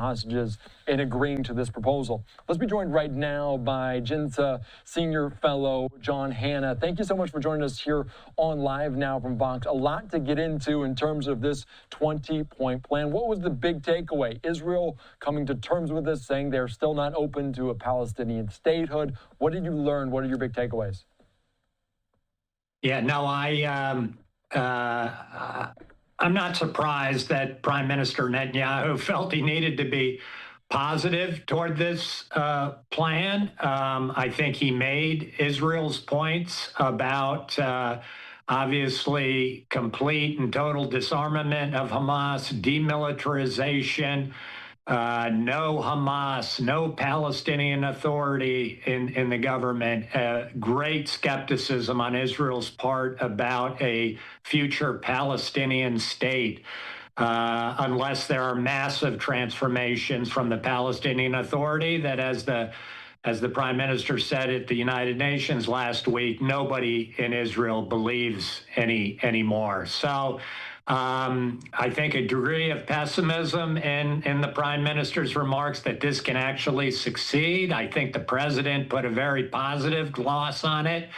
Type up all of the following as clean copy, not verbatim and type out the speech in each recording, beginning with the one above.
hostages in agreeing to this proposal. Let's be joined right now by JINSA Senior Fellow John Hanna. Thank you so much for joining us here on Live Now from Vox. A lot to get into in terms of this 20-point plan. What was the big takeaway? Israel coming to terms with this, saying they're still not open to a Palestinian statehood. What did you learn? What are your big takeaways? Yeah, no, I'm not surprised that Prime Minister Netanyahu felt he needed to be positive toward this plan. I think he made Israel's points about obviously complete and total disarmament of Hamas, demilitarization, no Hamas, no Palestinian Authority in the government, great skepticism on Israel's part about a future Palestinian state. Unless there are massive transformations from the Palestinian Authority that, as the Prime Minister said at the United Nations last week, nobody in Israel believes anymore. So I think a degree of pessimism in the Prime Minister's remarks that this can actually succeed. I think the President put a very positive gloss on it,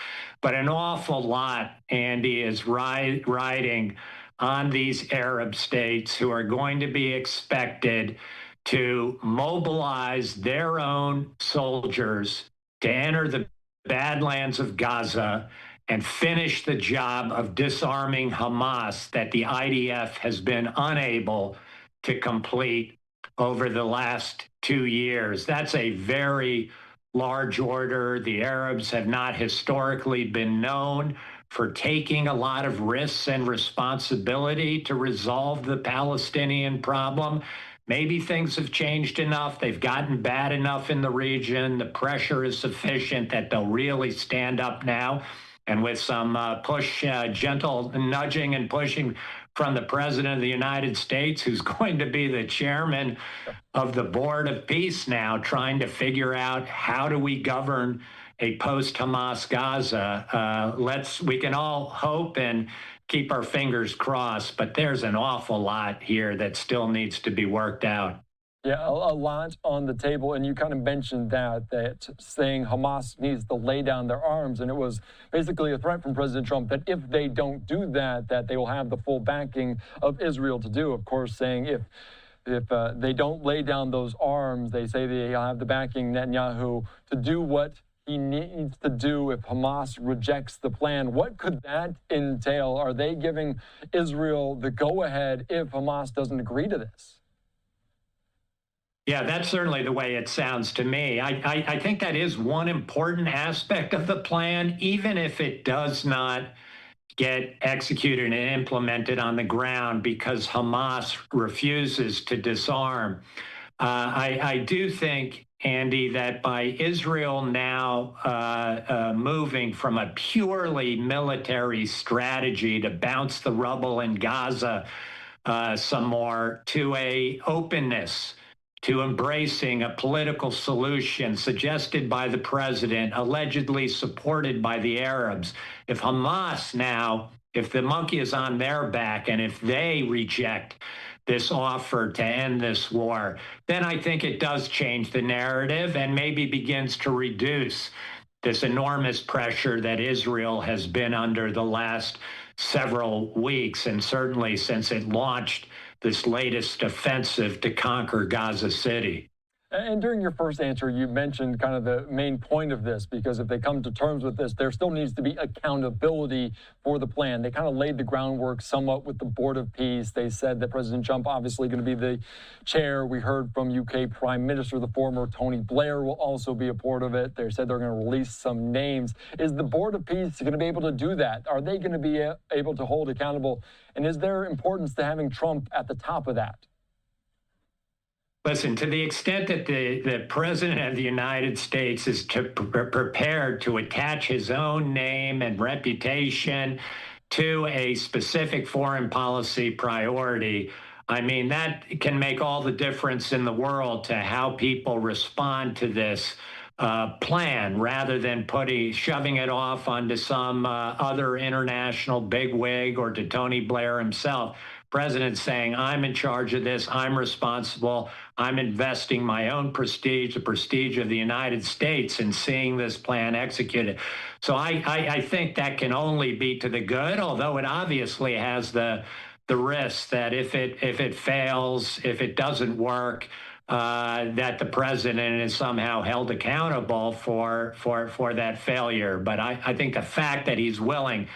but an awful lot, Andy, is riding on these Arab states who are going to be expected to mobilize their own soldiers to enter the Badlands of Gaza and finish the job of disarming Hamas that the IDF has been unable to complete over the last 2 years. That's a very large order. The Arabs have not historically been known for taking a lot of risks and responsibility to resolve the Palestinian problem. Maybe things have changed enough. They've gotten bad enough in the region. The pressure is sufficient that they'll really stand up now. And with some gentle nudging and pushing from the President of the United States, who's going to be the chairman of the Board of Peace now, trying to figure out how do we govern a post-Hamas Gaza. We can all hope and keep our fingers crossed, but there's an awful lot here that still needs to be worked out. Yeah, a lot on the table, and you kind of mentioned that saying Hamas needs to lay down their arms, and it was basically a threat from President Trump that if they don't do that, that they will have the full backing of Israel to do. Of course, saying if they don't lay down those arms, they say they'll have the backing Netanyahu to do what he needs to do if Hamas rejects the plan. What could that entail? Are they giving Israel the go-ahead if Hamas doesn't agree to this? Yeah, that's certainly the way it sounds to me. I think that is one important aspect of the plan, even if it does not get executed and implemented on the ground because Hamas refuses to disarm. I do think, Andy, that by Israel now moving from a purely military strategy to bounce the rubble in Gaza some more to a openness, to embracing a political solution suggested by the president, allegedly supported by the Arabs. If Hamas now, if the monkey is on their back and if they reject this offer to end this war, then I think it does change the narrative and maybe begins to reduce this enormous pressure that Israel has been under the last several weeks, and certainly since it launched this latest offensive to conquer Gaza City. And during your first answer, you mentioned kind of the main point of this, because if they come to terms with this, there still needs to be accountability for the plan. They kind of laid the groundwork somewhat with the Board of Peace. They said that President Trump obviously going to be the chair. We heard from UK Prime Minister, the former Tony Blair, will also be a part of it. They said they're going to release some names. Is the Board of Peace going to be able to do that? Are they going to be able to hold accountable? And is there importance to having Trump at the top of that? Listen, to the extent that the President of the United States is prepared to attach his own name and reputation to a specific foreign policy priority, I mean, that can make all the difference in the world to how people respond to this plan, rather than shoving it off onto some other international bigwig or to Tony Blair himself. president saying, I'm in charge of this, I'm responsible, I'm investing my own prestige, the prestige of the United States, in seeing this plan executed. So I think that can only be to the good, although it obviously has the risk that if it fails, if it doesn't work, that the president is somehow held accountable for that failure. But I think the fact that he's willing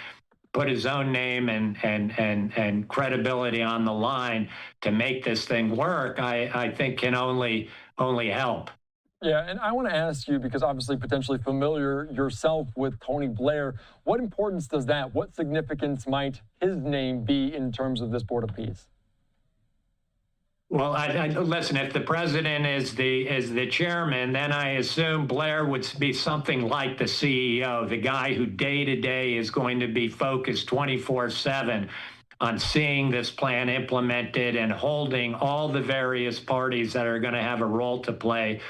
put his own name and credibility on the line to make this thing work, I think can only help. Yeah, and I want to ask you, because obviously potentially familiar yourself with Tony Blair, what importance does that, what significance might his name be in terms of this Board of Peace? Well, listen, if the president is the chairman, then I assume Blair would be something like the CEO, the guy who day to day is going to be focused 24/7 on seeing this plan implemented and holding all the various parties that are going to have a role to play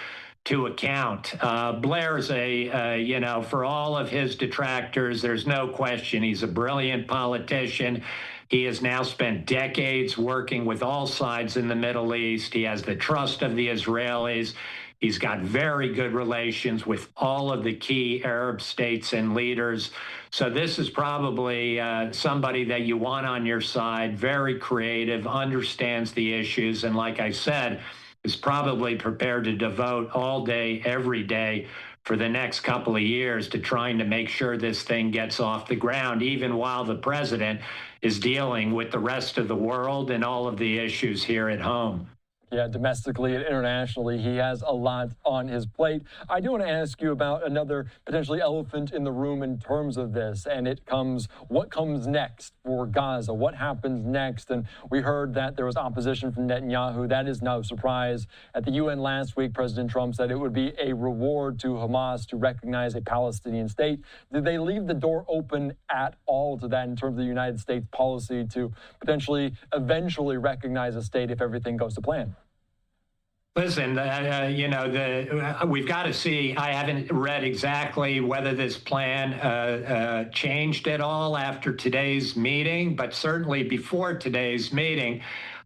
to account. Blair's for all of his detractors, there's no question he's a brilliant politician. He has now spent decades working with all sides in the Middle East. He has the trust of the Israelis. He's got very good relations with all of the key Arab states and leaders. So this is probably somebody that you want on your side, very creative, understands the issues, and like I said, is probably prepared to devote all day, every day for the next couple of years to trying to make sure this thing gets off the ground, even while the president is dealing with the rest of the world and all of the issues here at home. Yeah, domestically and internationally, he has a lot on his plate. I do want to ask you about another potentially elephant in the room in terms of this, and what comes next for Gaza? What happens next? And we heard that there was opposition from Netanyahu. That is no surprise. At the UN last week, President Trump said it would be a reward to Hamas to recognize a Palestinian state. Did they leave the door open at all to that in terms of the United States policy to potentially eventually recognize a state if everything goes to plan? Listen, we've got to see. I haven't read exactly whether this plan changed at all after today's meeting, but certainly before today's meeting,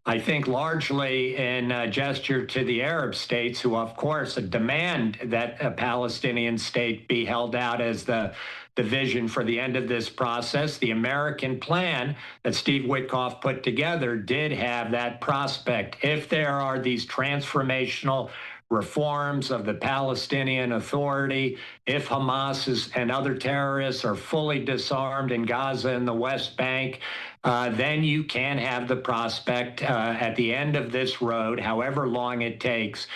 I think largely in gesture to the Arab states, who, of course, demand that a Palestinian state be held out as the vision for the end of this process. The American plan that Steve Witkoff put together did have that prospect. If there are these transformational reforms of the Palestinian Authority, if Hamas and other terrorists are fully disarmed in Gaza and the West Bank, then you can have the prospect at the end of this road, however long it takes,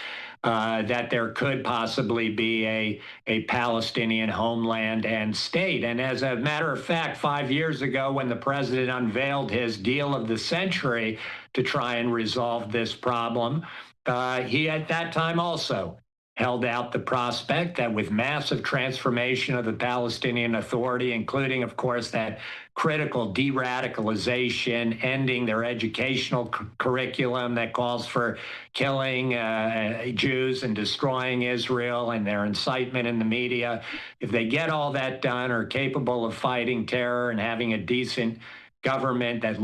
that there could possibly be a Palestinian homeland and state. And as a matter of fact, 5 years ago, when the president unveiled his deal of the century to try and resolve this problem, he at that time also held out the prospect that with massive transformation of the Palestinian Authority, including, of course, that critical de-radicalization, ending their educational curriculum that calls for killing Jews and destroying Israel and their incitement in the media, if they get all that done, are capable of fighting terror and having a decent government that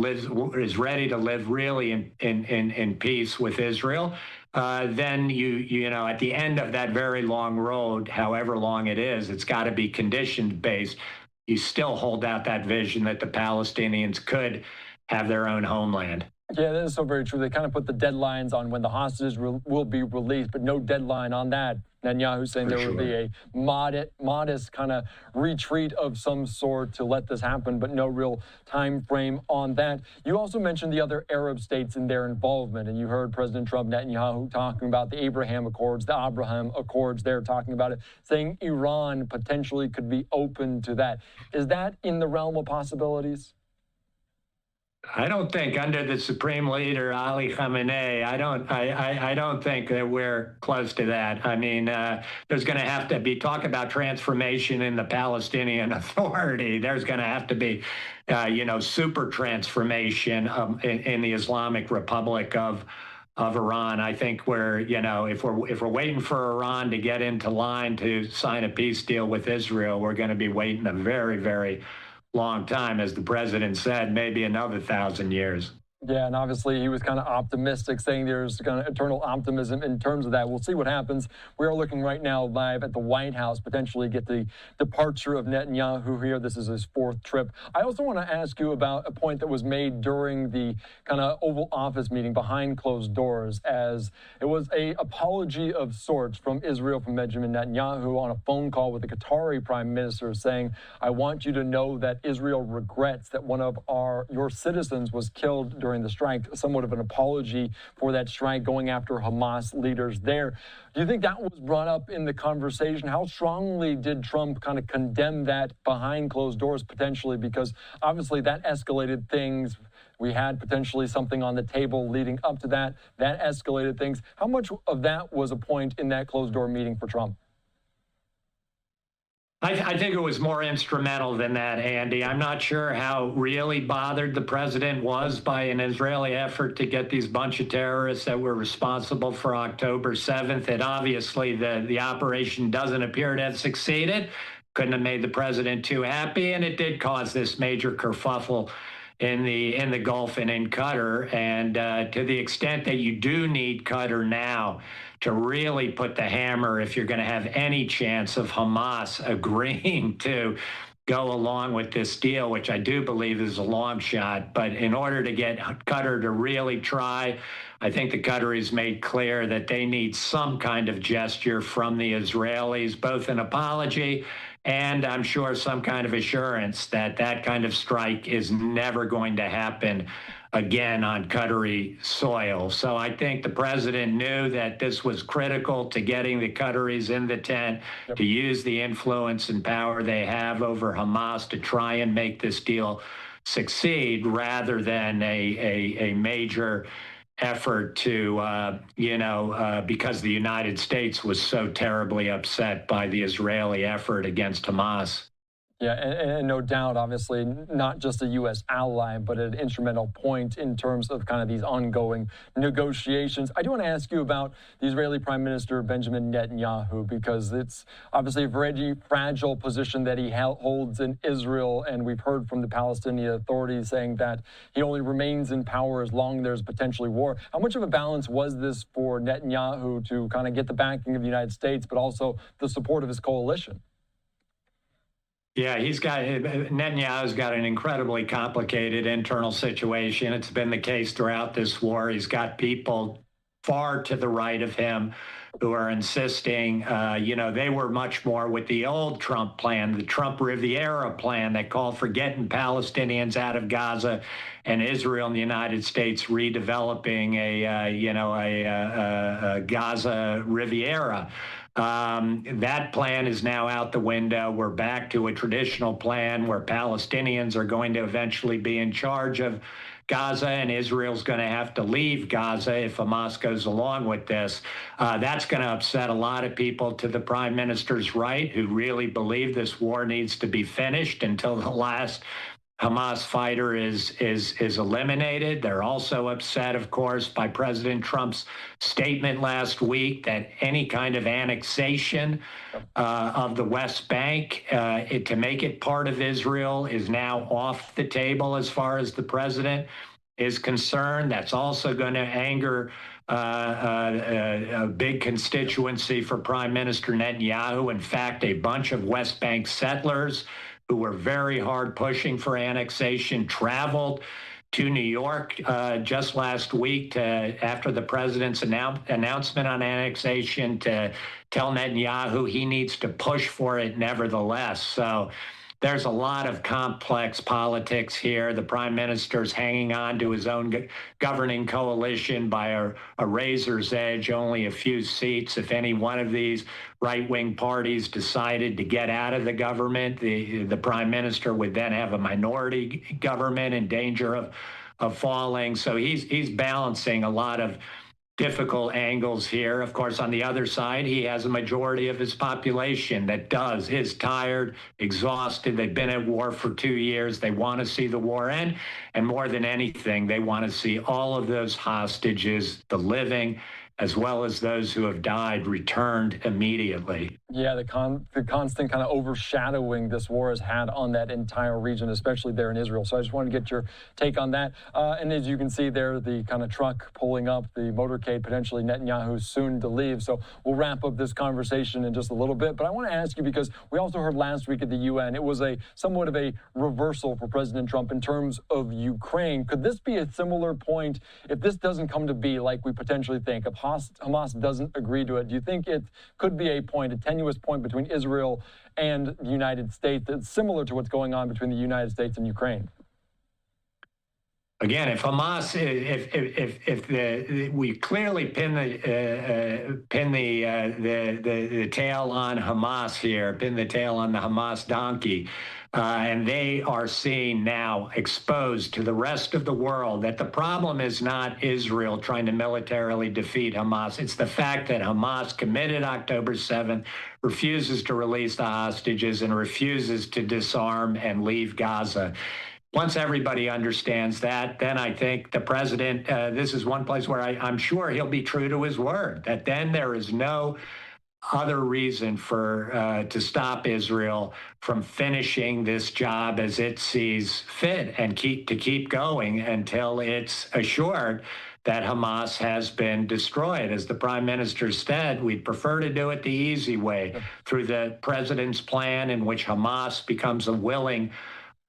is ready to live really in peace with Israel, then you know at the end of that very long road, however long it is, it's got to be conditions based. You still hold out that vision that the Palestinians could have their own homeland. Yeah, that is so very true. They kind of put the deadlines on when the hostages will be released, but no deadline on that. Netanyahu saying there would be a modest kind of retreat of some sort to let this happen, but no real time frame on that. You also mentioned the other Arab states and their involvement, and you heard President Trump, Netanyahu talking about the Abraham Accords, they're talking about it, saying Iran potentially could be open to that. Is that in the realm of possibilities? I don't think under the Supreme Leader, Ali Khamenei, I don't think that we're close to that. I mean, there's going to have to be talk about transformation in the Palestinian Authority. There's going to have to be, super transformation in the Islamic Republic of Iran. I think if we're waiting for Iran to get into line to sign a peace deal with Israel, we're going to be waiting a very, very long time, as the president said, maybe another 1,000 years. Yeah, and obviously he was kind of optimistic, saying there's kind of eternal optimism in terms of that. We'll see what happens. We are looking right now live at the White House, potentially get the departure of Netanyahu here. This is his fourth trip. I also want to ask you about a point that was made during the kind of Oval Office meeting behind closed doors, as it was a apology of sorts from Israel, from Benjamin Netanyahu, on a phone call with the Qatari prime minister, saying, "I want you to know that Israel regrets that one of your citizens was killed during the strike," somewhat of an apology for that strike, going after Hamas leaders there. Do you think that was brought up in the conversation? How strongly did Trump kind of condemn that behind closed doors, potentially? Because obviously that escalated things. We had potentially something on the table leading up to that. That escalated things. How much of that was a point in that closed door meeting for Trump? I think it was more instrumental than that, Andy. I'm not sure how really bothered the president was by an Israeli effort to get these bunch of terrorists that were responsible for October 7th. And obviously the operation doesn't appear to have succeeded. Couldn't have made the president too happy, and it did cause this major kerfuffle in the Gulf and in Qatar. And to the extent that you do need Qatar now to really put the hammer, if you're going to have any chance of Hamas agreeing to go along with this deal, which I do believe is a long shot. But in order to get Qatar to really try, I think the Qataris made clear that they need some kind of gesture from the Israelis, both an apology and I'm sure some kind of assurance that that kind of strike is never going to happen again on Qatari soil. So I think the president knew that this was critical to getting the Qataris in the tent, to use the influence and power they have over Hamas to try and make this deal succeed, rather than a major effort to, because the United States was so terribly upset by the Israeli effort against Hamas. Yeah, and no doubt, obviously, not just a U.S. ally, but an instrumental point in terms of kind of these ongoing negotiations. I do want to ask you about the Israeli Prime Minister Benjamin Netanyahu, because it's obviously a very fragile position that he holds in Israel, and we've heard from the Palestinian Authority saying that he only remains in power as long as there's potentially war. How much of a balance was this for Netanyahu to kind of get the backing of the United States, but also the support of his coalition? Yeah, Netanyahu's got an incredibly complicated internal situation. It's been the case throughout this war. He's got people far to the right of him who are insisting, they were much more with the old Trump plan, the Trump Riviera plan that called for getting Palestinians out of Gaza and Israel and the United States redeveloping a Gaza Riviera. That plan is now out the window. We're back to a traditional plan where Palestinians are going to eventually be in charge of Gaza, and Israel's going to have to leave Gaza if Hamas goes along with this. That's going to upset a lot of people to the prime minister's right, who really believe this war needs to be finished until the last Hamas fighter is eliminated. They're also upset, of course, by President Trump's statement last week that any kind of annexation of the West Bank to make it part of Israel is now off the table as far as the president is concerned. That's also going to anger a big constituency for Prime Minister Netanyahu. In fact, a bunch of West Bank settlers who were very hard pushing for annexation traveled to New York just last week after the president's announcement on annexation to tell Netanyahu he needs to push for it nevertheless. So there's a lot of complex politics here. The prime minister's hanging on to his own governing coalition by a razor's edge, only a few seats. If any one of these right-wing parties decided to get out of the government, the prime minister would then have a minority government in danger of falling. So he's balancing a lot of difficult angles here. Of course, on the other side, he has a majority of his population that is tired, exhausted. They've been at war for 2 years. They want to see the war end. And more than anything, they want to see all of those hostages, the living, as well as those who have died, returned immediately. Yeah, the constant kind of overshadowing this war has had on that entire region, especially there in Israel. So I just wanted to get your take on that. And as you can see there, the kind of truck pulling up, the motorcade, potentially Netanyahu soon to leave. So we'll wrap up this conversation in just a little bit. But I want to ask you, because we also heard last week at the UN, it was a somewhat of a reversal for President Trump in terms of Ukraine. Could this be a similar point if this doesn't come to be like we potentially think? If Hamas doesn't agree to it, do you think it could be a point, a tenuous point between Israel and the United States that's similar to what's going on between the United States and Ukraine? Again, if Hamas, if we clearly pin the tail on Hamas here, pin the tail on the Hamas donkey, and they are seen now exposed to the rest of the world that the problem is not Israel trying to militarily defeat Hamas. It's the fact that Hamas committed October 7th, refuses to release the hostages, and refuses to disarm and leave Gaza. Once everybody understands that, then I think the president, this is one place where I'm sure he'll be true to his word, that then there is no other reason for to stop Israel from finishing this job as it sees fit and keep going until it's assured that Hamas has been destroyed. As the prime minister said, we'd prefer to do it the easy way, through the president's plan in which Hamas becomes a willing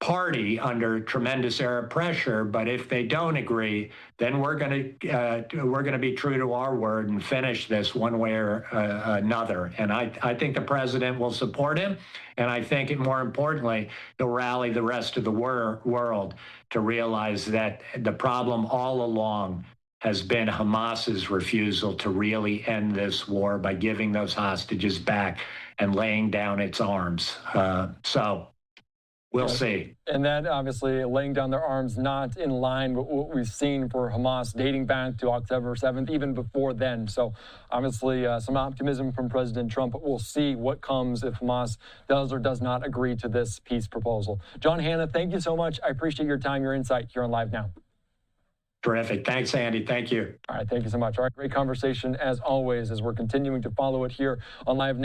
party under tremendous Arab pressure. But if they don't agree, then we're going to be true to our word and finish this one way or another. And I think the president will support him, and I think, more importantly, he'll rally the rest of the world to realize that the problem all along has been Hamas's refusal to really end this war by giving those hostages back and laying down its arms. We'll see. And that obviously laying down their arms, not in line with what we've seen for Hamas dating back to October 7th, even before then. So obviously some optimism from President Trump, but we'll see what comes if Hamas does or does not agree to this peace proposal. John Hannah, thank you so much. I appreciate your time, your insight here on Live Now. Terrific. Thanks, Andy. Thank you. All right. Thank you so much. All right. Great conversation as always, as we're continuing to follow it here on Live Now.